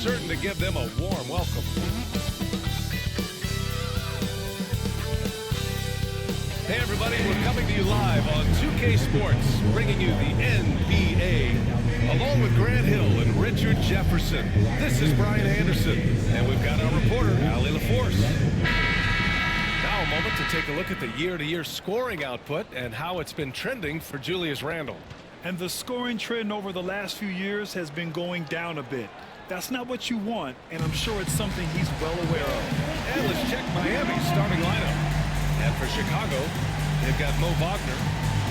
certain to give them a warm welcome. Hey everybody, we're coming to you live on 2K Sports, bringing you the NBA, along with Grant Hill and Richard Jefferson. This is Brian Anderson, and we've got our reporter, Allie LaForce. Now a moment to take a look at the year-to-year scoring output and how it's been trending for Julius Randle. And the scoring trend over the last few years has been going down a bit. That's not what you want, and I'm sure it's something he's well aware of. And let's check Miami's starting lineup. And for Chicago, they've got Mo Wagner.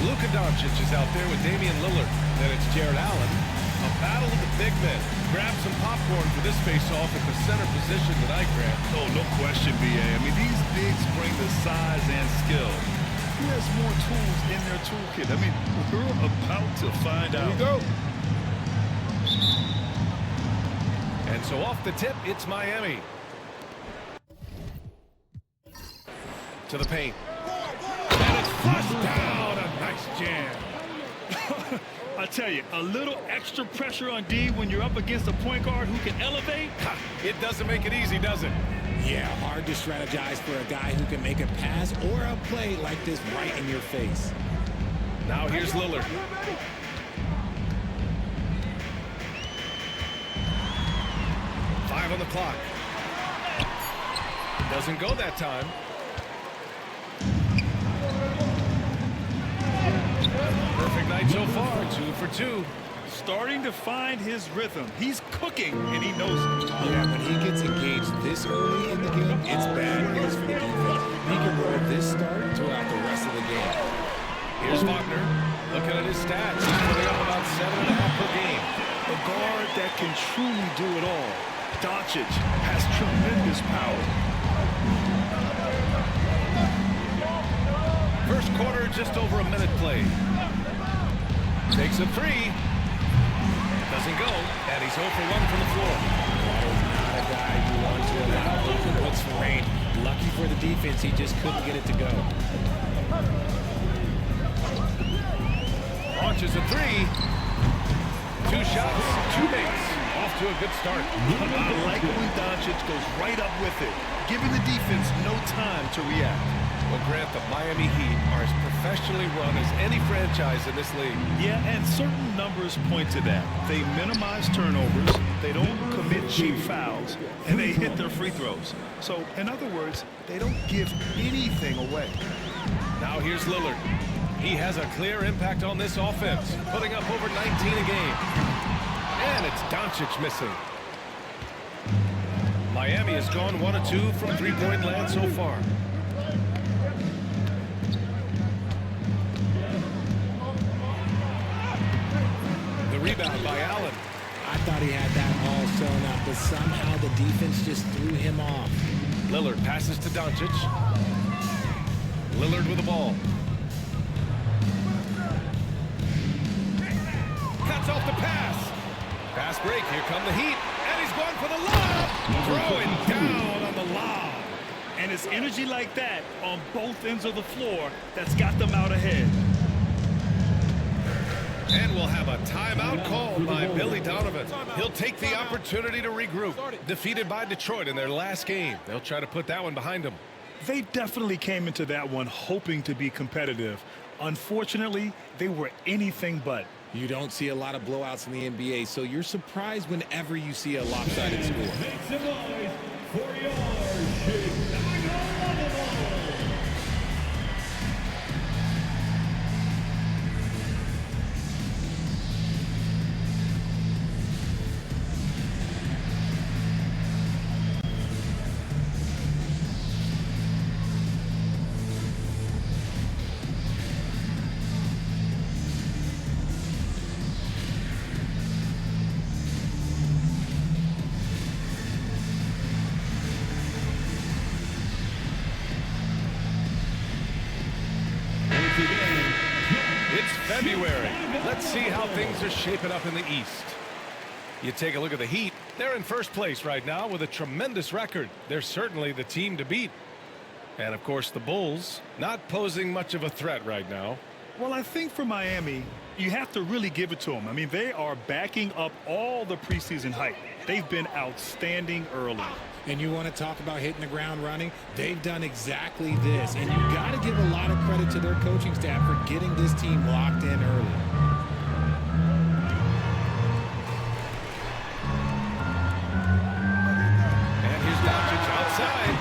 Luka Doncic is out there with Damian Lillard. Then it's Jared Allen. A battle of the big men. Grab some popcorn for this face-off at the center position tonight, Grant. Oh, no question, B.A. I mean, these bigs bring the size and skill. Who has more tools in their toolkit? I mean, we're about to find out. Here we go. And so off the tip, it's Miami. To the paint. And it's flushed down. A nice jam. I tell you, a little extra pressure on D when you're up against a point guard who can elevate. It doesn't make it easy, does it? Yeah, hard to strategize for a guy who can make a pass or a play like this right in your face. Now here's Lillard. Five on the clock. Doesn't go that time. Perfect night so far, 2 for 2. Starting to find his rhythm. He's cooking, and he knows it. Yeah, when he gets engaged this early in the game, it's bad news for the defense. He can roll this start throughout the rest of the game. Here's Wagner. Looking at his stats. He's putting up about 7.5 per game. A guard that can truly do it all. Doncic has tremendous power. First quarter, just over a minute played. Takes a three. Doesn't go, and he's 0 for 1 from the floor. That is not a guy you want to allow open looks for rain. Lucky for the defense, he just couldn't get it to go. Launches a three. 2 shots, 2 makes. Off to a good start. I like when Doncic goes right up with it, giving the defense no time to react. Well, Grant, the Miami Heat are as professionally run as any franchise in this league. Yeah, and certain numbers point to that. They minimize turnovers, they don't commit cheap fouls, and they hit their free throws. So, in other words, they don't give anything away. Now here's Lillard. He has a clear impact on this offense, putting up over 19 a game. And it's Doncic missing. Miami has gone 1 of 2 from three-point land so far. Rebound by Allen. I thought he had that all sewn up, but somehow the defense just threw him off. Lillard passes to Doncic. Lillard with the ball. Cuts off the pass. Fast break. Here come the Heat. And he's going for the lob. Throwing down on the lob. And it's energy like that on both ends of the floor that's got them out ahead. And we'll have a timeout called by Billy Donovan. He'll take the opportunity to regroup. Defeated by Detroit in their last game. They'll try to put that one behind them. They definitely came into that one hoping to be competitive. Unfortunately, they were anything but. You don't see a lot of blowouts in the NBA, so you're surprised whenever you see a lopsided score. Make some noise for your Chicago Bulls. It's February. Let's see how things are shaping up in the East. You take a look at the Heat. They're in first place right now with a tremendous record. They're certainly the team to beat. And, of course, the Bulls not posing much of a threat right now. Well, I think for Miami, You have to really give it to them. I mean, they are backing up all the preseason hype. They've been outstanding early. And you want to talk about hitting the ground running? They've done exactly this. And you got to give a lot of credit to their coaching staff for getting this team locked in early. And here's Doncic outside.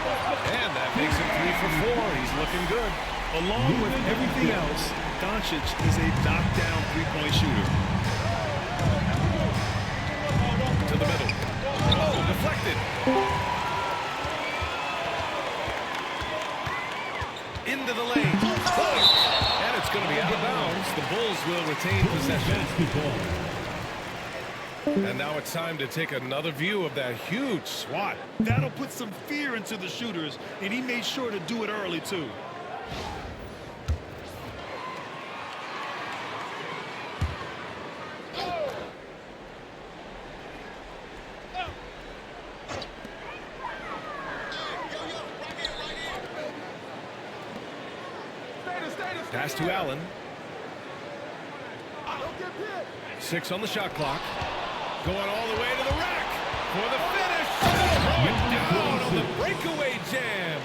And that makes him 3 for 4. He's looking good. Along with everything else, Doncic is a knockdown three-point shooter. To the middle. Oh, deflected. Into the lane. And it's going to be out of bounds. The Bulls will retain possession. And now it's time to take another view of that huge swat. That'll put some fear into the shooters, and he made sure to do it early, too. Pass to Allen. 6 on the shot clock. Going all the way to the rack for the finish. Throw it down on the breakaway jam.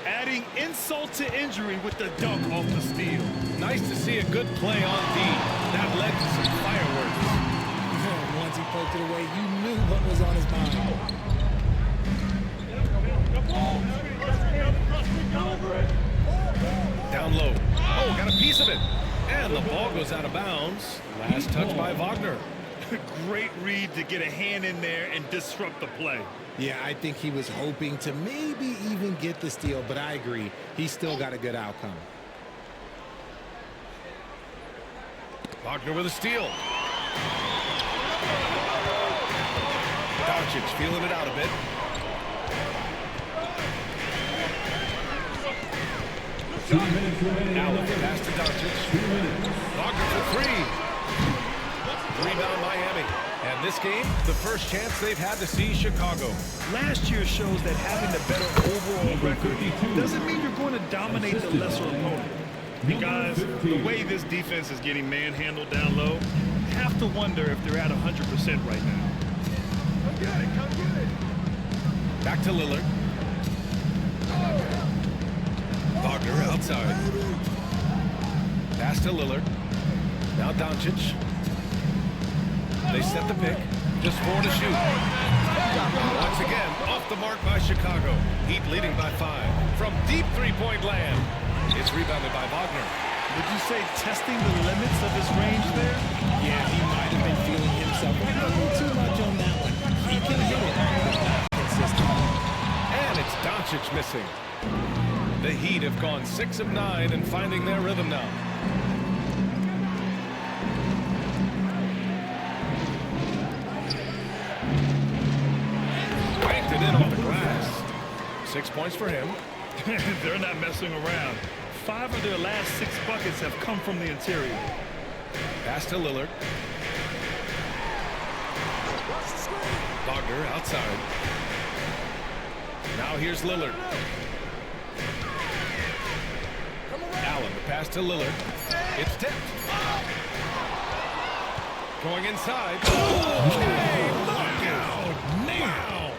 Adding insult to injury with the dunk off the steal. Nice to see a good play on D. That led to some fireworks. Once he poked it away, you knew what was on his mind. Down low. Oh, got a piece of it. And the ball goes out of bounds. Last touch by Wagner. Great read to get a hand in there and disrupt the play. Yeah, I think he was hoping to maybe even get the steal, but I agree. He still got a good outcome. Wagner with a steal. Doncic feeling it out a bit. Allen pass to Doncic. Wagner for 3. Rebound Miami. And this game, the first chance they've had to see Chicago. Last year shows that having a better overall record doesn't mean you're going to dominate the lesser opponent. And guys, the way this defense is getting manhandled down low, you have to wonder if they're at 100% right now. Come get it, come get it. Back to Lillard. Wagner outside. Pass to Lillard. Now Doncic. They set the pick. Just 4 to shoot. Once again, off the mark by Chicago. Heat leading by 5. From deep three-point land. It's rebounded by Wagner. Would you say testing the limits of his range there? Yeah, he might have been feeling himself a little too much on that one. He can hit it, but not consistently. And it's Doncic missing. The Heat have gone 6 of 9 and finding their rhythm now. Banked it in off the glass. 6 points for him. They're not messing around. 5 of their last 6 buckets have come from the interior. Pass to Lillard. Wagner outside. Now here's Lillard. Allen, the pass to Lillard. It's tipped. Going inside. Okay, look out. Wow.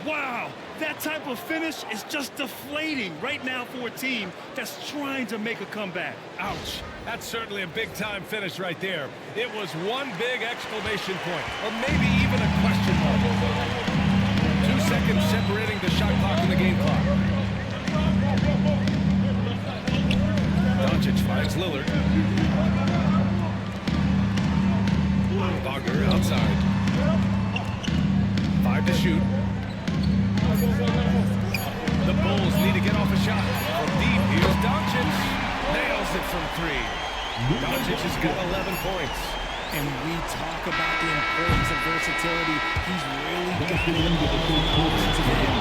Wow, that type of finish is just deflating right now for a team that's trying to make a comeback. Ouch. That's certainly a big-time finish right there. It was one big exclamation point, or maybe even a question mark. 2 seconds separating the shot clock and the game clock. Doncic finds Lillard. Wagner outside. 5 to shoot. The Bulls need to get off a shot. From deep, here's Doncic. Nails it from 3. Doncic has got 11 points. And we talk about the importance of versatility. He's really got it all to him.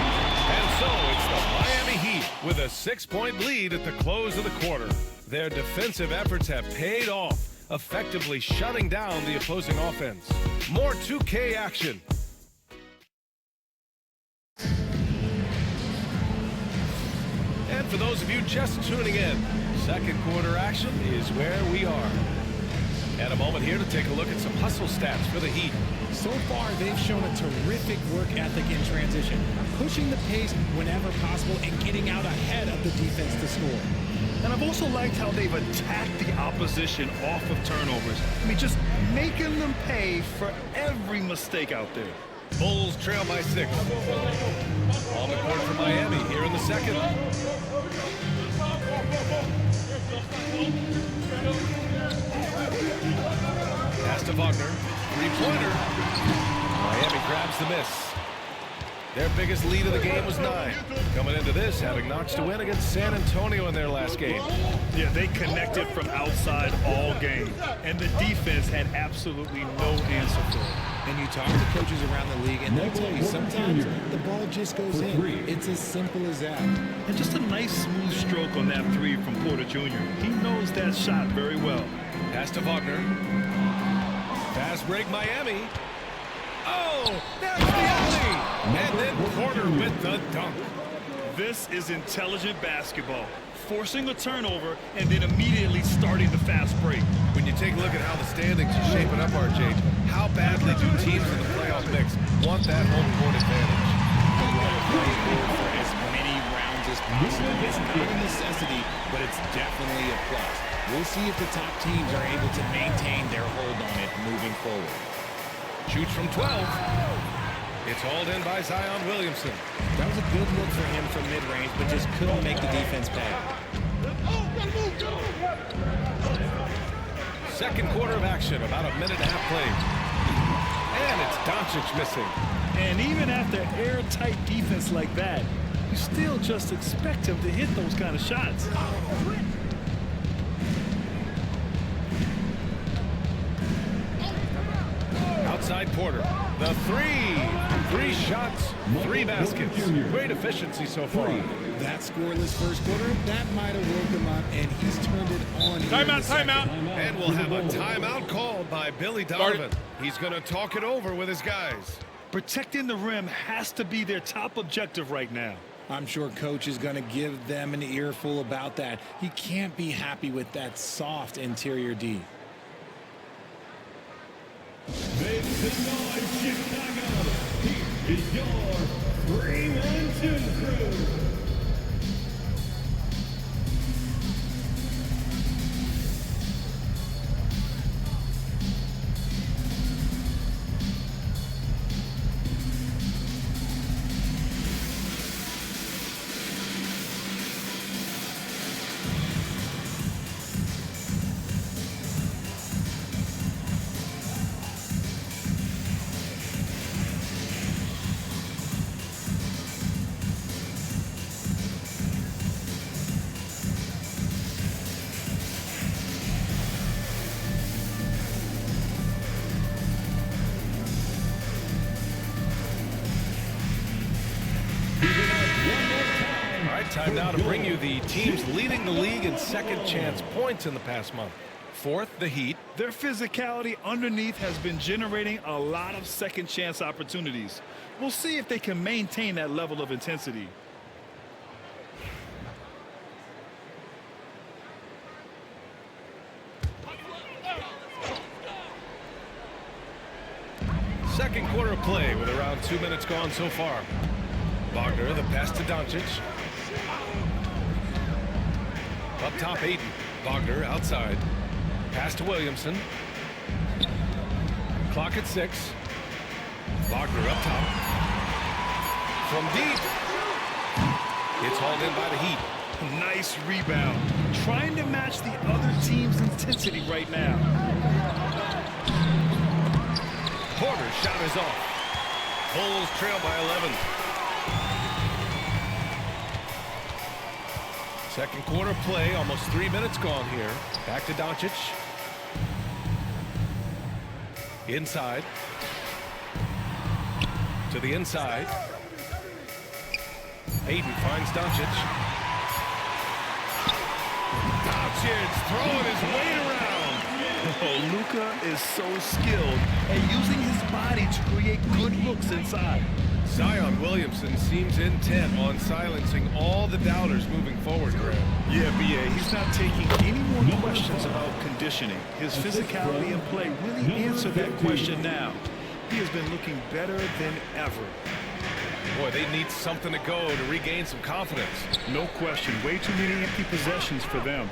And so it's the Miami Heat with a 6-point lead at the close of the quarter. Their defensive efforts have paid off, effectively shutting down the opposing offense. More 2K action. And for those of you just tuning in, second quarter action is where we are. And a moment here to take a look at some hustle stats for the Heat. So far, they've shown a terrific work ethic in transition, pushing the pace whenever possible and getting out ahead of the defense to score. And I've also liked how they've attacked the opposition off of turnovers. I mean, just making them pay for every mistake out there. Bulls trail by 6. On the court for Miami here in the second. Pass to Wagner. Three-pointer. Miami grabs the miss. Their biggest lead of the game was 9. Coming into this, having notched a win against San Antonio in their last game. Yeah, they connected from outside all game. And the defense had absolutely no answer for it. And you talk to coaches around the league, and they'll tell you sometimes the ball just goes in. It's as simple as that. And just a nice smooth stroke on that three from Porter Jr. He knows that shot very well. Pass to Wagner. Fast break Miami. Oh, that's the alley. And then Porter with the dunk. This is intelligent basketball. Forcing a turnover and then immediately starting the fast break. When you take a look at how the standings are shaping up, RJ, how badly do teams in the playoff mix want that home court advantage? They want to play for as many rounds as possible. It's not a necessity, but it's definitely a plus. We'll see if the top teams are able to maintain their hold on it moving forward. Shoots from 12. It's hauled in by Zion Williamson. That was a good look for him from mid-range, but just couldn't make the defense pay. Second quarter of action, about a minute and a half played. And it's Doncic missing. And even after airtight defense like that, you still just expect him to hit those kind of shots. Outside Porter. The three. 3 shots, 3 baskets. Great efficiency so far. That scoreless first quarter, that might have woke him up, and he's turned it on. Timeout. And we'll have a timeout called by Billy Donovan. He's going to talk it over with his guys. Protecting the rim has to be their top objective right now. I'm sure Coach is going to give them an earful about that. He can't be happy with that soft interior D. Make some noise, Chicago. Here is your 3-1-2 crew. Time now to bring you the teams leading the league in second chance points in the past month. Fourth, the Heat. Their physicality underneath has been generating a lot of second chance opportunities. We'll see if they can maintain that level of intensity. Second quarter of play with around 2 minutes gone so far. Wagner, the pass to Doncic. Up top, Ayton. Wagner outside. Pass to Williamson. Clock at 6. Wagner up top. From deep. It's hauled in by the Heat. Nice rebound. Trying to match the other team's intensity right now. Porter's shot is off. Bulls trail by 11. Second quarter play, almost 3 minutes gone here. Back to Doncic. Inside. To the inside. Ayton finds Doncic. Doncic throwing his weight around. Oh, Luka is so skilled at using his body to create good looks inside. Zion Williamson seems intent on silencing all the doubters moving forward, Grant. Yeah, B.A., he's not taking any more questions about conditioning. His physicality and play really answer that question now. He has been looking better than ever. Boy, they need something to go to regain some confidence. No question. Way too many empty possessions for them.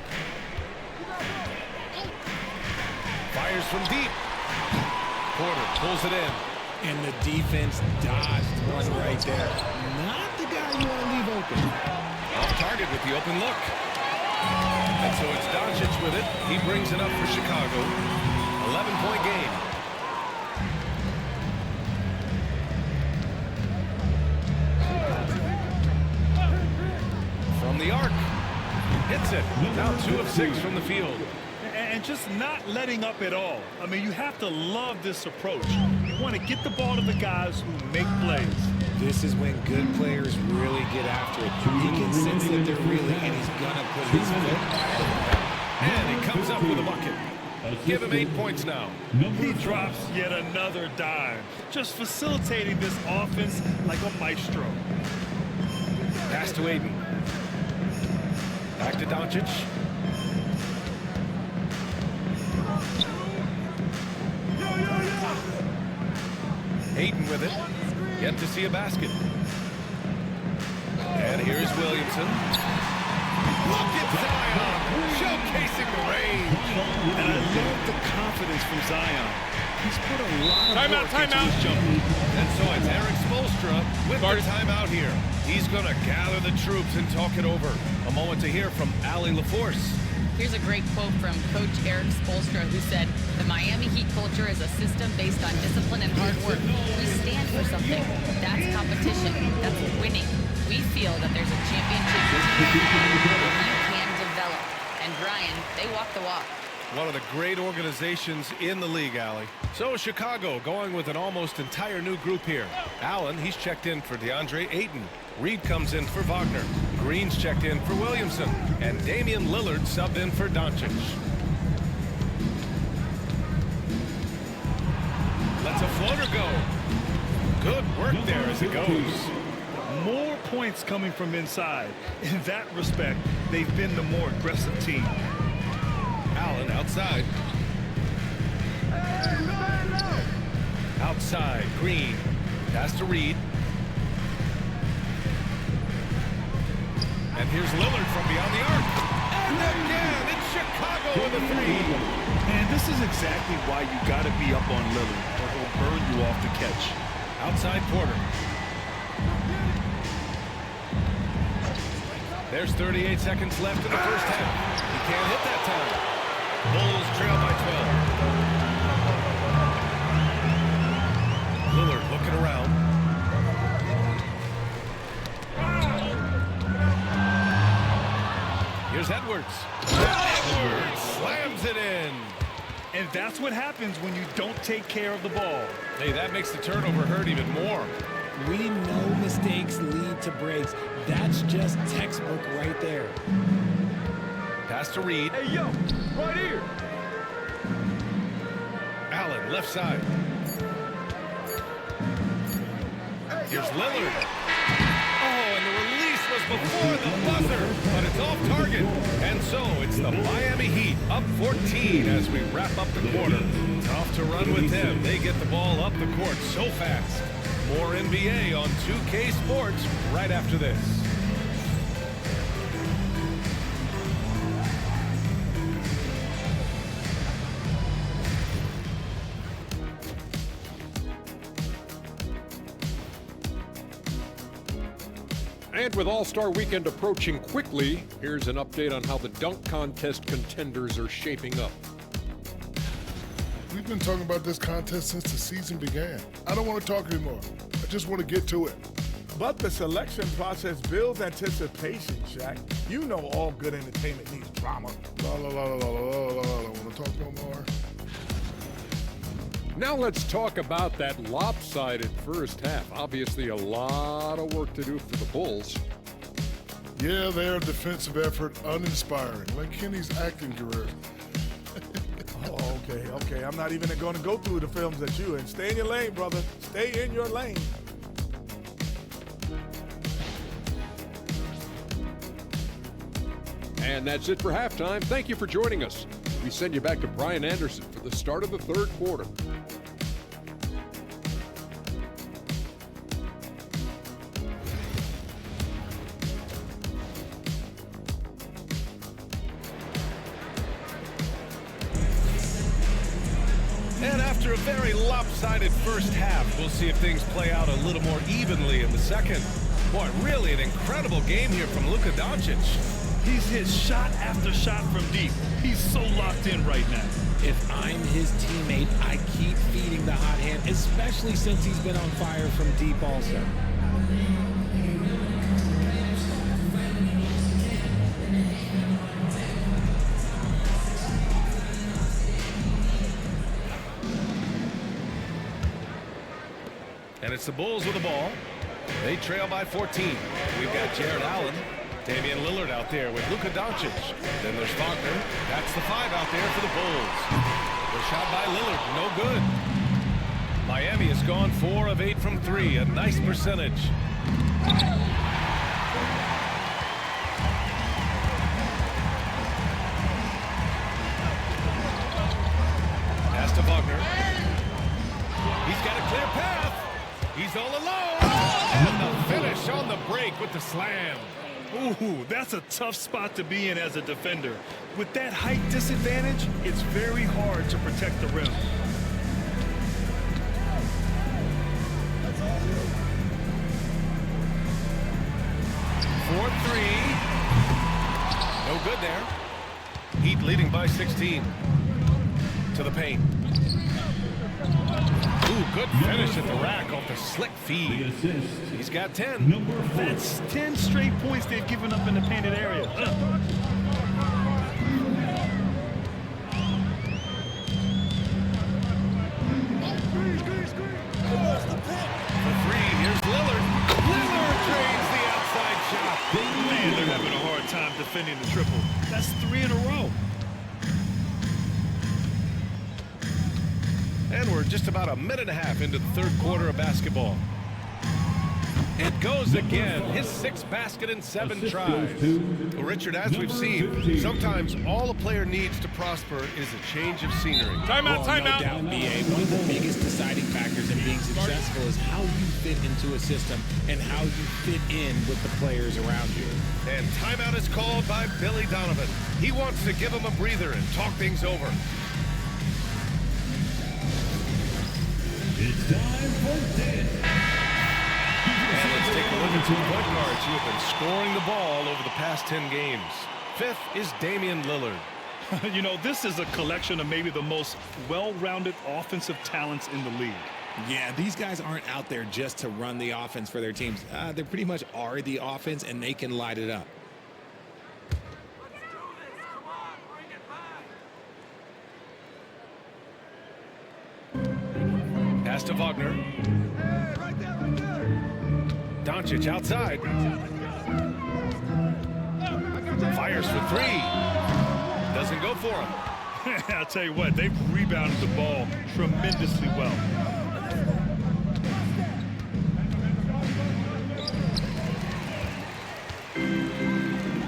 Fires from deep. Porter pulls it in. And the defense dodged one right there. Not the guy you want to leave open. Off target with the open look. And so it's Doncic with it. He brings it up for Chicago. 11-point game. From the arc. Hits it. Now 2 of 6 from the field. And just not letting up at all. I mean, you have to love this approach. You want to get the ball to the guys who make plays. This is when good players really get after it. He can sense that they're really, and he's going to put his foot. And he comes up with a bucket. Give him 8 points now. He drops yet another dime. Just facilitating this offense like a maestro. Pass to Ayton. Back to Doncic. Ayton with it. Yet to see a basket. And here's Williamson. Look at Zion, showcasing the range. And I love the confidence from Zion. He's put a lot of work into his jumper. And so it's Eric Spoelstra with the timeout here. He's going to gather the troops and talk it over. A moment to hear from Allie LaForce. Here's a great quote from Coach Eric Spoelstra, who said, "The Miami Heat culture is a system based on discipline and hard work. We stand for something. That's competition. That's winning. We feel that there's a championship you can develop." And Brian, they walk the walk. One of the great organizations in the league, Allie. So Chicago going with an almost entire new group here. Allen, he's checked in for DeAndre Ayton. Reed comes in for Wagner. Green's checked in for Williamson. And Damian Lillard subbed in for Doncic. Lets a floater go. Good work there as it goes. More points coming from inside. In that respect, they've been the more aggressive team. Allen outside. Outside, Green. Pass to Reed. And here's Lillard from beyond the arc. And again, it's Chicago with a 3. And this is exactly why you got to be up on Lillard, or he'll burn you off the catch. Outside Porter. There's 38 seconds left in the first half. He can't hit that time. Bulls trail by 12. Lillard looking around. Here's Edwards. Edwards slams it in. And that's what happens when you don't take care of the ball. Hey, that makes the turnover hurt even more. We know mistakes lead to breaks. That's just textbook right there. Pass to Reed. Hey, yo, right here. Allen, left side. Here's Lillard. Oh, and the release was before the buzzer, but it's off target. And so it's the Miami Heat up 14 as we wrap up the quarter. Tough to run with them. They get the ball up the court so fast. More NBA on 2K Sports right after this. And with All-Star Weekend approaching quickly, here's an update on how the dunk contest contenders are shaping up. We've been talking about this contest since the season began. I don't want to talk anymore. I just want to get to it. But the selection process builds anticipation, Shaq. You know all good entertainment needs drama. La la la la la la la la. I don't want to talk no more. Now let's talk about that lopsided first half. Obviously a lot of work to do for the Bulls. Yeah, their defensive effort uninspiring, like Kenny's acting career. Oh, okay. I'm not even going to go through the films at you. And stay in your lane, brother. Stay in your lane. And that's it for halftime. Thank you for joining us. We send you back to Brian Anderson for the start of the third quarter. And after a very lopsided first half, we'll see if things play out a little more evenly in the second. Boy, really an incredible game here from Luka Doncic. He's hit shot after shot from deep. He's so locked in right now. If I'm his teammate, I keep feeding the hot hand, especially since he's been on fire from deep also. And it's the Bulls with the ball. They trail by 14. We've got Jared Allen, Damian Lillard out there with Luka Doncic. Then there's Faulkner. That's the 5 out there for the Bulls. The shot by Lillard, no good. Miami has gone 4 of 8 from 3, a nice percentage. Pass to Faulkner. He's got a clear path. He's all alone. And the finish on the break with the slam. Ooh, that's a tough spot to be in as a defender. With that height disadvantage, it's very hard to protect the rim. For 3. No good there. Heat leading by 16. To the paint. Ooh, good finish at the rack off the slick feed. He's got 10. That's 10 straight points they've given up in the painted area. For 3, here's Lillard. Lillard trades the outside shot. Man, they're having a hard time defending the triple. That's 3 in a row. And we're just about a minute and a half into the third quarter of basketball. It goes again. His 6th basket in 7 tries. Well, Richard, as we've seen, sometimes all a player needs to prosper is a change of scenery. Timeout. No doubt, B.A. One of the biggest deciding factors in being successful is how you fit into a system and how you fit in with the players around you. And timeout is called by Billy Donovan. He wants to give him a breather and talk things over. It's time for this. And let's take a look at 2 point guards who have been scoring the ball over the past 10 games. 5th is Damian Lillard. You know, this is a collection of maybe the most well-rounded offensive talents in the league. Yeah, these guys aren't out there just to run the offense for their teams. They pretty much are the offense, and they can light it up. Pass to Wagner. Doncic outside. Fires for 3. Doesn't go for him. I'll tell you what, they've rebounded the ball tremendously well.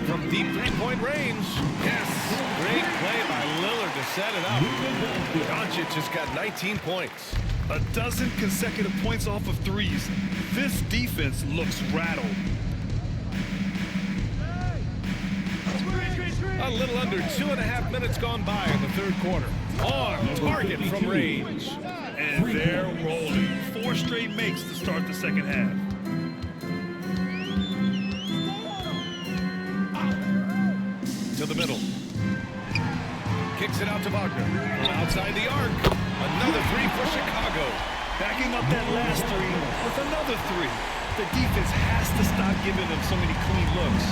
From deep 3-point range. Yes. Great play by Lillard to set it up. Doncic has got 19 points. A dozen consecutive points off of 3s. This defense looks rattled. A little under 2.5 minutes gone by in the third quarter. On target from range. And they're rolling. 4 straight makes to start the second half. To the middle. Kicks it out to Wagner. From outside the arc. Another 3 for Chicago. Backing up that last 3 with another 3. The defense has to stop giving them so many clean looks.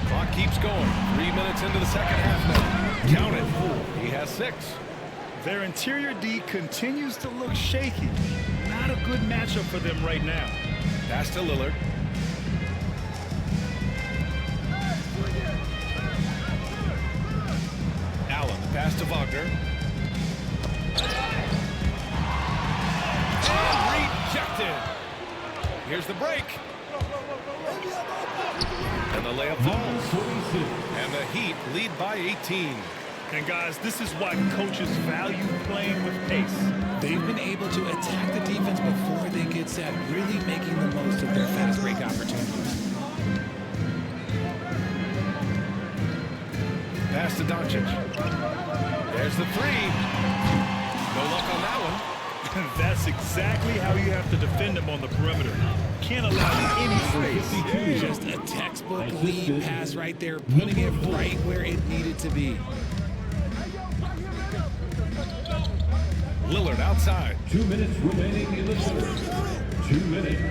Clock keeps going. 3 minutes into the second half now. Count it. He has 6. Their interior D continues to look shaky. Not a good matchup for them right now. Pass to Lillard. Allen, pass to Wagner. Here's the break. And the layup falls. And the Heat lead by 18. And guys, this is why coaches value playing with pace. They've been able to attack the defense before they get set, really making the most of their fast break opportunities. Pass to Doncic. There's the three. No luck on that one. That's exactly how you have to defend him on the perimeter. Can't allow any space. Just a textbook lead pass right there, putting it right where it needed to be. Lillard outside. 2 minutes remaining in the third. 2 minutes.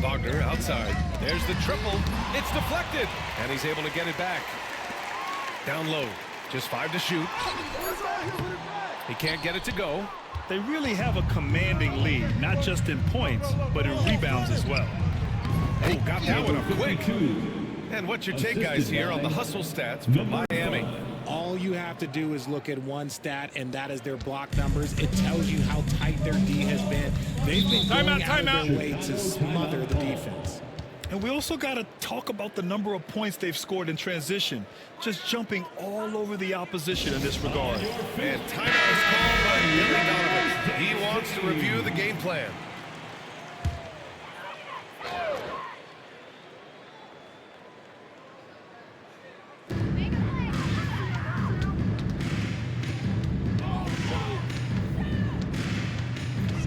Wagner outside. There's the triple. It's deflected. And he's able to get it back. Down low. Just 5 to shoot. He can't get it to go. They really have a commanding lead, not just in points, but in rebounds as well. Oh, got that one up quick. And what's your take, guys, here on the hustle stats from Miami? All you have to do is look at one stat, and that is their block numbers. It tells you how tight their D has been. They've been going out of their way to smother the defense. And we also got to talk about the number of points they've scored in transition, just jumping all over the opposition in this regard. And timeout is called by Billy Donovan. He wants to review the game plan.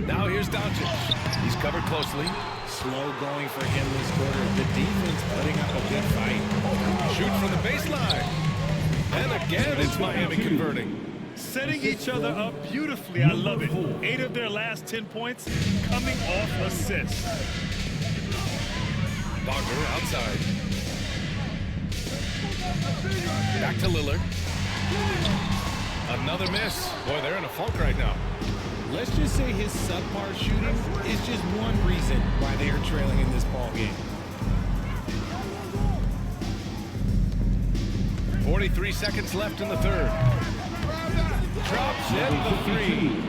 Now here's Doncic. He's covered closely. Slow going for him this quarter. The defense putting up a good fight. Shoot from the baseline. And again, it's Miami converting. Setting each other up beautifully. I love it. 8 of their last 10 points coming off assists. Wagner outside. Back to Lillard. Another miss. Boy, they're in a funk right now. Let's just say his subpar shooting is just one reason why they are trailing in this ball game. 43 seconds left in the third. Drops in the three.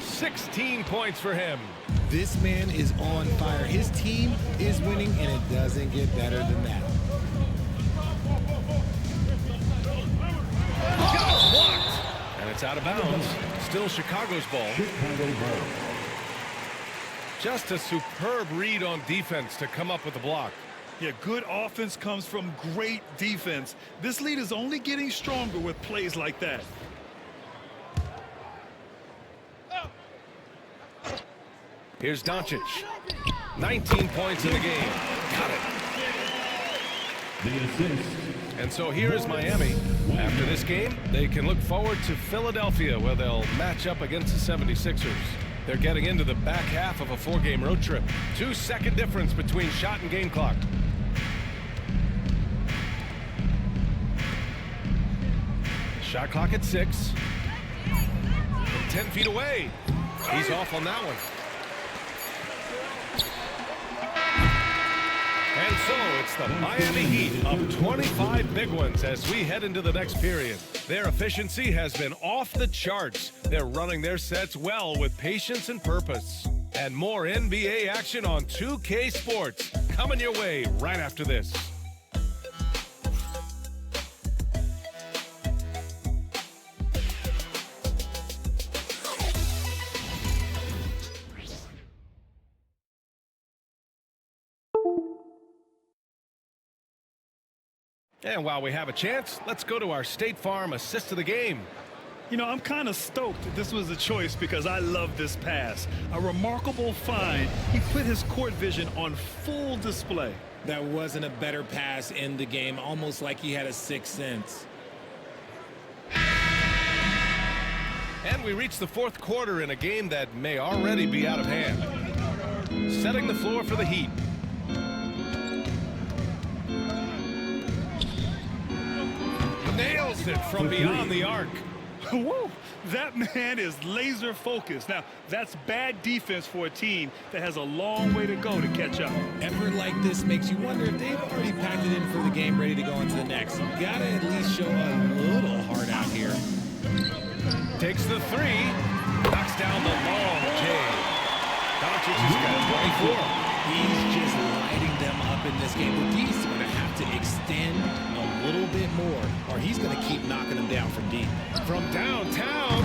16 points for him. This man is on fire. His team is winning, and it doesn't get better than that. Got blocked. And it's out of bounds. Still Chicago's ball. Just a superb read on defense to come up with the block. Yeah, good offense comes from great defense. This lead is only getting stronger with plays like that. Here's Doncic. 19 points in the game. Got it. The assist. And so here is Miami. After this game, they can look forward to Philadelphia, where they'll match up against the 76ers. They're getting into the back half of a 4-game road trip. 2-second difference between shot and game clock. Shot clock at 6. 10 feet away. He's off on that one. And so it's the Miami Heat up 25 big ones as we head into the next period. Their efficiency has been off the charts. They're running their sets well with patience and purpose. And more NBA action on 2K Sports coming your way right after this. And while we have a chance, let's go to our State Farm assist of the game. You know, I'm kind of stoked this was a choice because I love this pass. A remarkable find. He put his court vision on full display. That wasn't a better pass in the game, almost like he had a sixth sense. And we reach the fourth quarter in a game that may already be out of hand. Setting the floor for the Heat. Nails it from beyond the arc. Woo! That man is laser focused. Now, that's bad defense for a team that has a long way to go to catch up. Effort like this makes you wonder if they've already packed it in for the game, ready to go into the next. You gotta at least show a little heart out here. Takes the three. Knocks down the long J. Doncic has got before. He's just lighting them up in this game. But he's going to have to extend a little bit more, or he's going to keep knocking them down from deep. From downtown.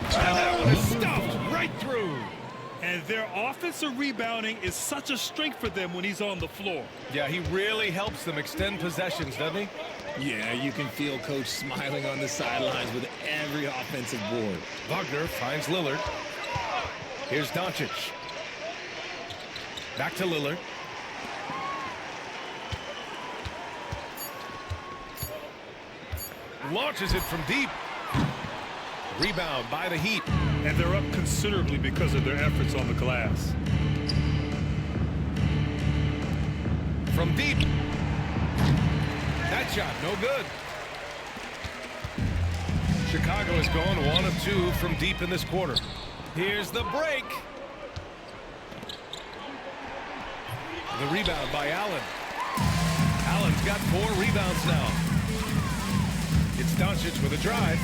And that one is stuffed right through. And their offensive rebounding is such a strength for them when he's on the floor. Yeah, he really helps them extend possessions, doesn't he? Yeah, you can feel Coach smiling on the sidelines with every offensive board. Wagner finds Lillard. Here's Doncic. Back to Lillard. Launches it from deep. Rebound by the Heat. And they're up considerably because of their efforts on the glass. From deep. That shot, no good. Chicago has gone 1 of 2 from deep in this quarter. Here's the break. The rebound by Allen. Allen's got 4 rebounds now. It's Doncic with a drive.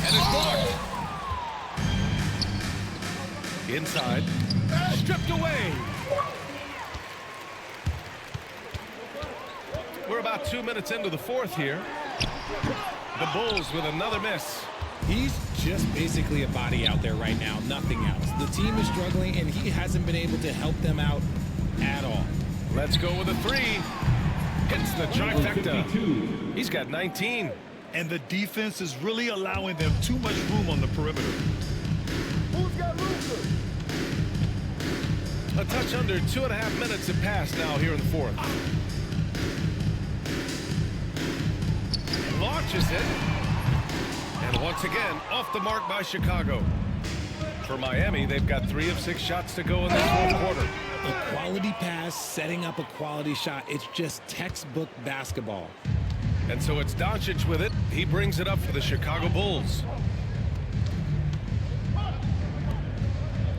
And it's blocked. Inside. Stripped away. We're about 2 minutes into the fourth here. The Bulls with another miss. He's just basically a body out there right now, nothing else. The team is struggling, and he hasn't been able to help them out at all. Let's go with a 3. Hits the trifecta. He's got 19. And the defense is really allowing them too much room on the perimeter. A touch under 2.5 minutes have passed now here in the fourth. Launches it. And once again, off the mark by Chicago. For Miami, they've got 3 of 6 shots to go in this fourth quarter. A quality pass, setting up a quality shot. It's just textbook basketball. And so it's Doncic with it. He brings it up for the Chicago Bulls.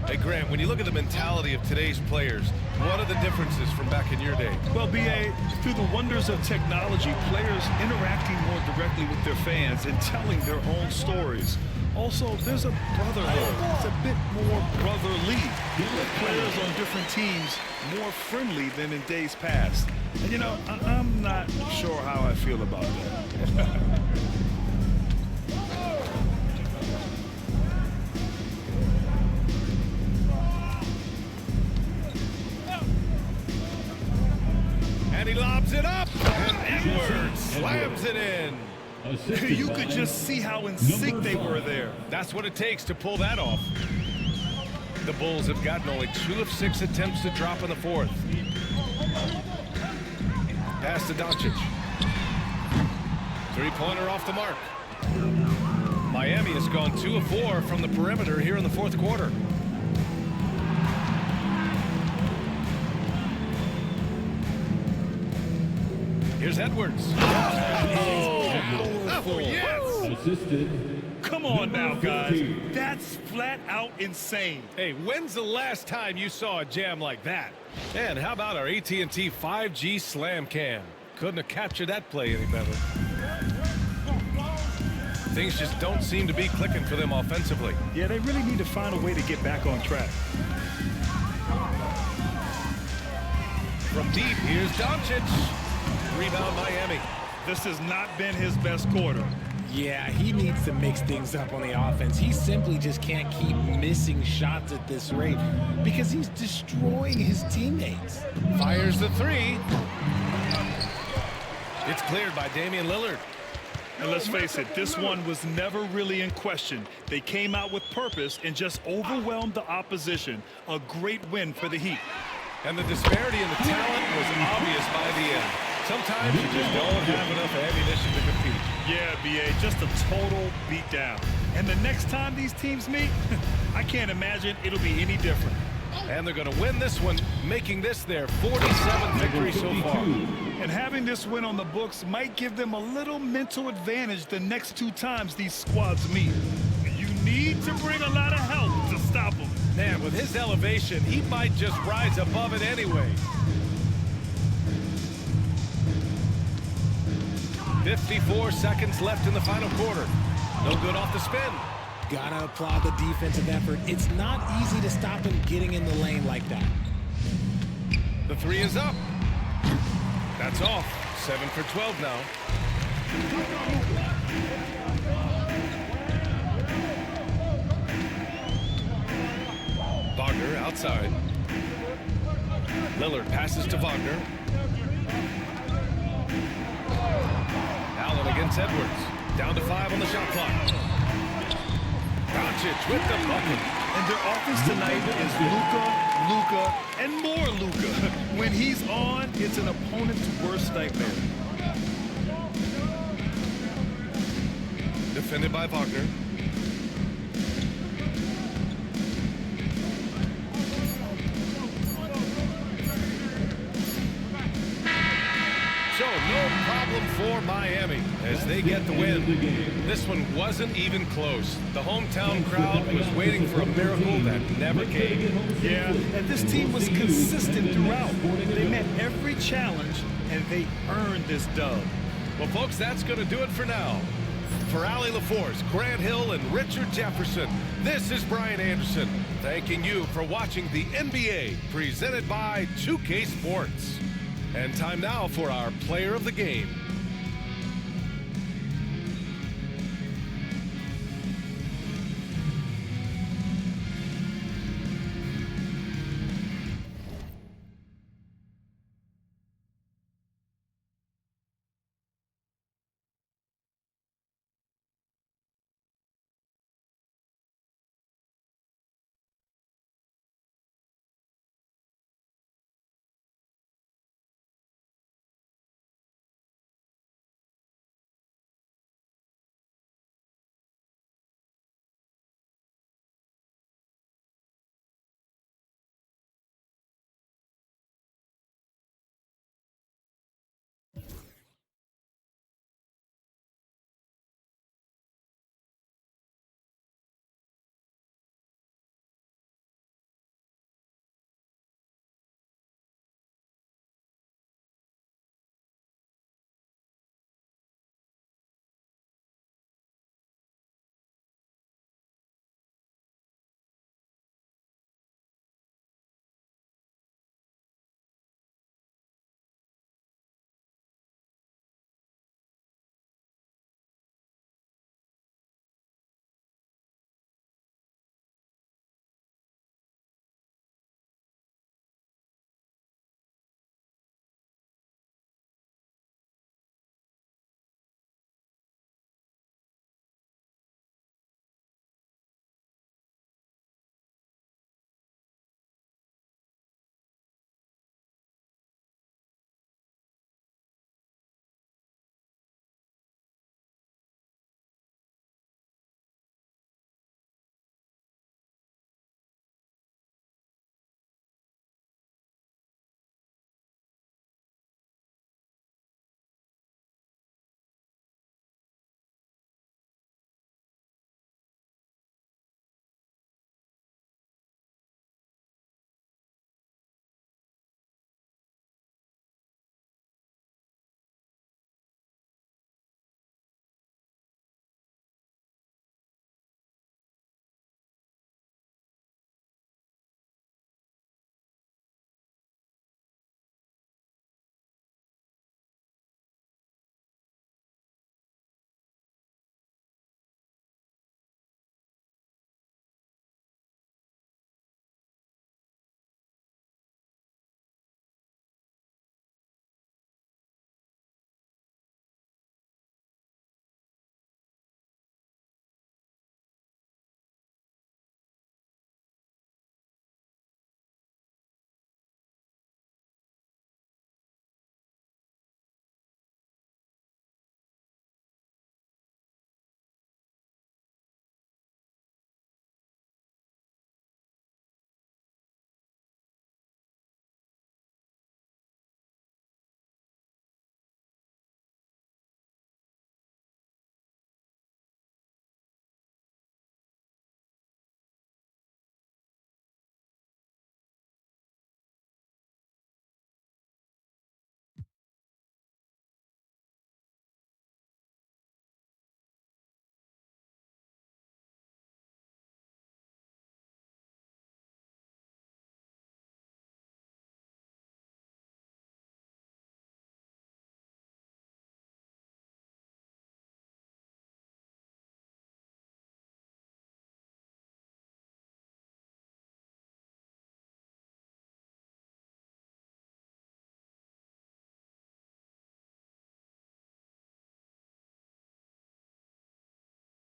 Hey, Grant, when you look at the mentality of today's players, what are the differences from back in your day? Well, B.A., through the wonders of technology, players interacting more directly with their fans and telling their own stories. Also, there's a brotherhood. It's a bit more brotherly. Players on different teams more friendly than in days past. And, you know, I'm not sure how I feel about that. And he lobs it up. And Edwards slams it in. You could just see how in sync they were there. That's what it takes to pull that off. The Bulls have gotten only 2 of 6 attempts to drop in the fourth. Pass to Doncic. 3-pointer off the mark. Miami has gone 2 of 4 from the perimeter here in the fourth quarter. Here's Edwards. Oh, yes! Assisted. Come on now, guys. That's flat out insane. Hey, when's the last time you saw a jam like that? And how about our AT&T 5G Slam Cam? Couldn't have captured that play any better. Things just don't seem to be clicking for them offensively. Yeah, they really need to find a way to get back on track. From deep, here's Doncic. Rebound Miami. This has not been his best quarter. Yeah, he needs to mix things up on the offense. He simply just can't keep missing shots at this rate because he's destroying his teammates. Fires the 3. It's cleared by Damian Lillard. And let's face it, this one was never really in question. They came out with purpose and just overwhelmed the opposition. A great win for the Heat. And the disparity in the talent was obvious by the end. Sometimes you just don't have enough ammunition to compete. Yeah, B.A., just a total beatdown. And the next time these teams meet, I can't imagine it'll be any different. And they're going to win this one, making this their 47th victory so far. And having this win on the books might give them a little mental advantage the next 2 times these squads meet. You need to bring a lot of help to stop them. Man, with his elevation, he might just rise above it anyway. 54 seconds left in the final quarter. No good off the spin. got to applaud the defensive effort. It's not easy to stop him getting in the lane like that. The three is up. That's off. 7 for 12 now. Wagner outside. Lillard passes to Wagner. Allen against Edwards. Down to 5 on the shot clock. Doncic with the bucket. And their offense tonight is Luka, and more Luka. When he's on, it's an opponent's worst nightmare. Defended by Wagner. So no problem for Miami as they get the win. This one wasn't even close. The hometown crowd was waiting for a miracle that never came. Yeah, and this team was consistent throughout. They met every challenge, and they earned this dub. Well, folks, that's going to do it for now. For Allie LaForce, Grant Hill, and Richard Jefferson, this is Brian Anderson, thanking you for watching the NBA presented by 2K Sports. And time now for our player of the game.